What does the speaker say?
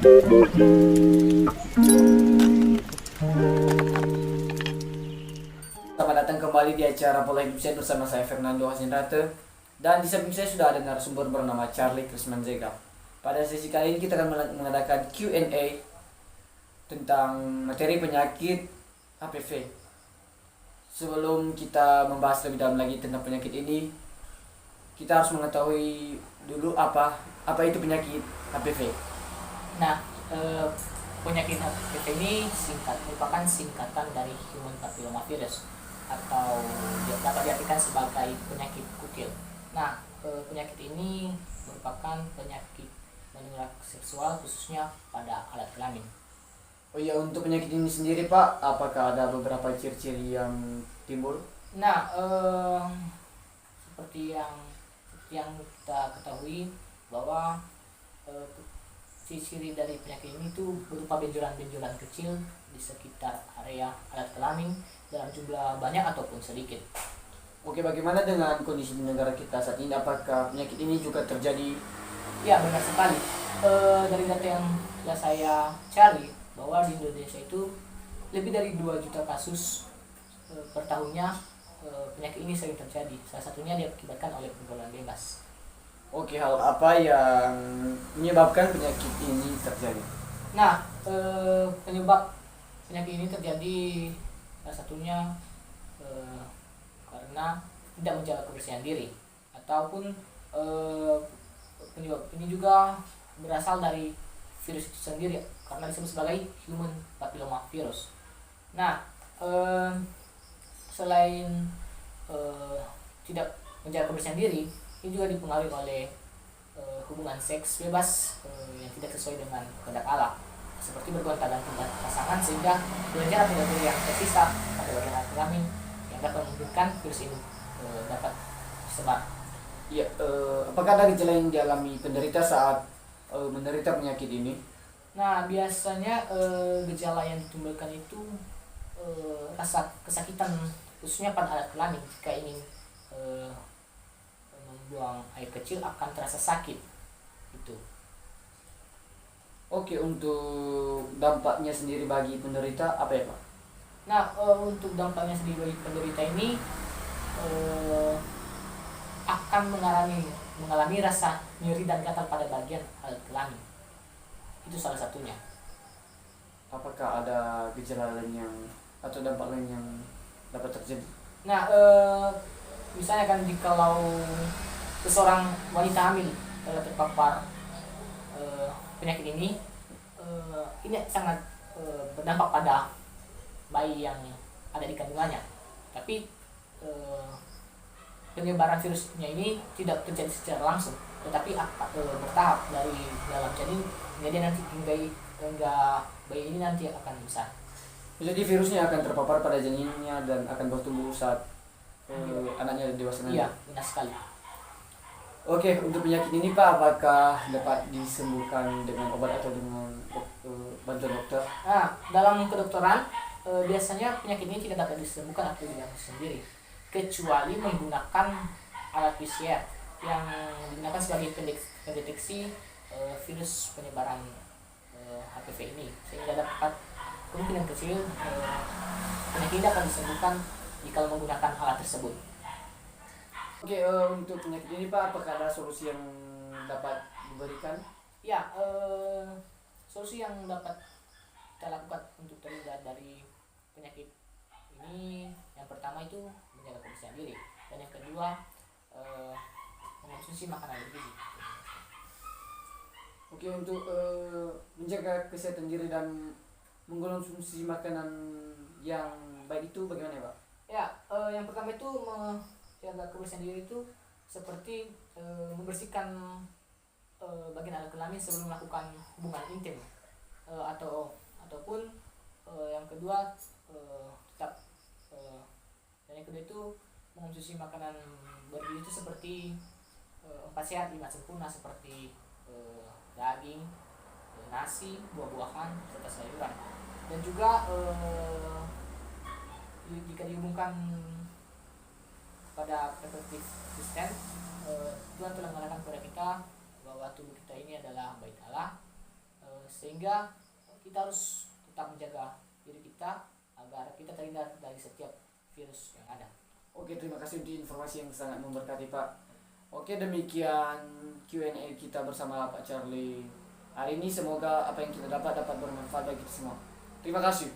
Selamat datang kembali di acara Pola Hidup Sehat bersama saya Fernando Hasinrate. Dan di samping saya sudah ada narasumber bernama Charlie Krismanzega. Pada sesi kali ini kita akan mengadakan Q&A tentang materi penyakit HPV. Sebelum kita membahas lebih dalam lagi tentang penyakit ini, kita harus mengetahui dulu apa itu penyakit HPV. Nah, penyakit HPV ini merupakan singkatan dari Human Papilloma Virus atau dapat diartikan sebagai penyakit kutil. Nah, penyakit ini merupakan penyakit menular seksual khususnya pada alat kelamin. Oh iya, untuk penyakit ini sendiri Pak, apakah ada beberapa ciri-ciri yang timbul? Nah, seperti yang kita ketahui bahwa ciri-ciri dari penyakit ini itu berupa benjolan-benjolan kecil di sekitar area alat kelamin dalam jumlah banyak ataupun sedikit. Oke, bagaimana dengan kondisi di negara kita saat ini? Apakah penyakit ini juga terjadi? Ya, benar sekali. Dari data yang saya cari bahwa di Indonesia itu lebih dari 2 juta kasus per tahunnya penyakit ini sering terjadi. Salah satunya diakibatkan oleh pergaulan bebas. Oke, hal apa yang menyebabkan penyakit ini terjadi? Nah, penyebab penyakit ini terjadi salah satunya karena tidak menjaga kebersihan diri, ataupun penyebab ini juga berasal dari virus itu sendiri karena disebut sebagai Human Papilloma Virus. Nah, selain tidak menjaga kebersihan diri, ini juga dipengaruhi oleh hubungan seks bebas yang tidak sesuai dengan kehendak Allah, seperti bergonta-ganti pasangan sehingga belanjaan atau bakteri yang tersisa pada bagian alat kelamin yang dapat memungkinkan virus ini dapat disebar. Ya, apakah ada gejala yang dialami penderita saat menderita penyakit ini? Nah, biasanya gejala yang ditimbulkan itu rasa kesakitan khususnya pada alat kelamin. Jika ingin membuang air kecil akan terasa sakit gitu. Oke, untuk dampaknya sendiri bagi penderita apa ya Pak? Nah, untuk dampaknya sendiri bagi penderita ini akan mengalami rasa nyeri dan gatal pada bagian alat kelamin. Itu salah satunya. Apakah ada gejala lain yang atau dampak lain yang dapat terjadi? Nah, misalnya kan jikalau seseorang wanita hamil telah terpapar penyakit ini sangat berdampak pada bayi yang ada di kandungannya. Tapi penyebaran virusnya ini tidak terjadi secara langsung, tetapi bertahap dari dalam janin hingga bayi ini nanti akan besar. Jadi virusnya akan terpapar pada janinnya dan akan bertumbuh saat anaknya dewasa nanti. Iya, benar sekali. Oke, untuk penyakit ini Pak, apakah dapat disembuhkan dengan obat atau dengan bantuan dokter? Nah, dalam kedokteran biasanya penyakit ini tidak dapat disembuhkan atau diagnosis sendiri, kecuali menggunakan alat PCR yang digunakan sebagai pendeteksi virus penyebaran HPV ini, sehingga dapat kemungkinan kecil penyakit ini akan disembuhkan jika menggunakan alat tersebut. Oke, untuk penyakit ini Pak, apakah ada solusi yang dapat diberikan? Ya, solusi yang dapat kita lakukan untuk terhindar dari penyakit ini, yang pertama itu menjaga kebersihan diri, dan yang kedua mengonsumsi makanan bergizi. Oke, untuk menjaga kesehatan diri dan mengkonsumsi makanan yang baik itu bagaimana ya Pak? Ya, yang pertama itu menjaga kebersihan diri itu seperti membersihkan bagian alat kelamin sebelum melakukan hubungan intim, ataupun yang kedua tetap dan yang kedua itu mengonsumsi makanan bergizi itu seperti 4 sehat 5 sempurna, seperti daging, nasi, buah-buahan serta sayuran. Dan juga jika dihubungkan pada perspektif Kristen, Tuhan telah mengatakan kepada kita bahwa tubuh kita ini adalah bait Allah, sehingga sehingga kita harus tetap menjaga diri kita agar kita terhindar dari setiap virus yang ada. Oke, terima kasih untuk informasi yang sangat memberkati Pak. Oke, demikian Q&A kita bersama Pak Charlie hari ini. Semoga apa yang kita dapat bermanfaat bagi kita semua. Terima kasih.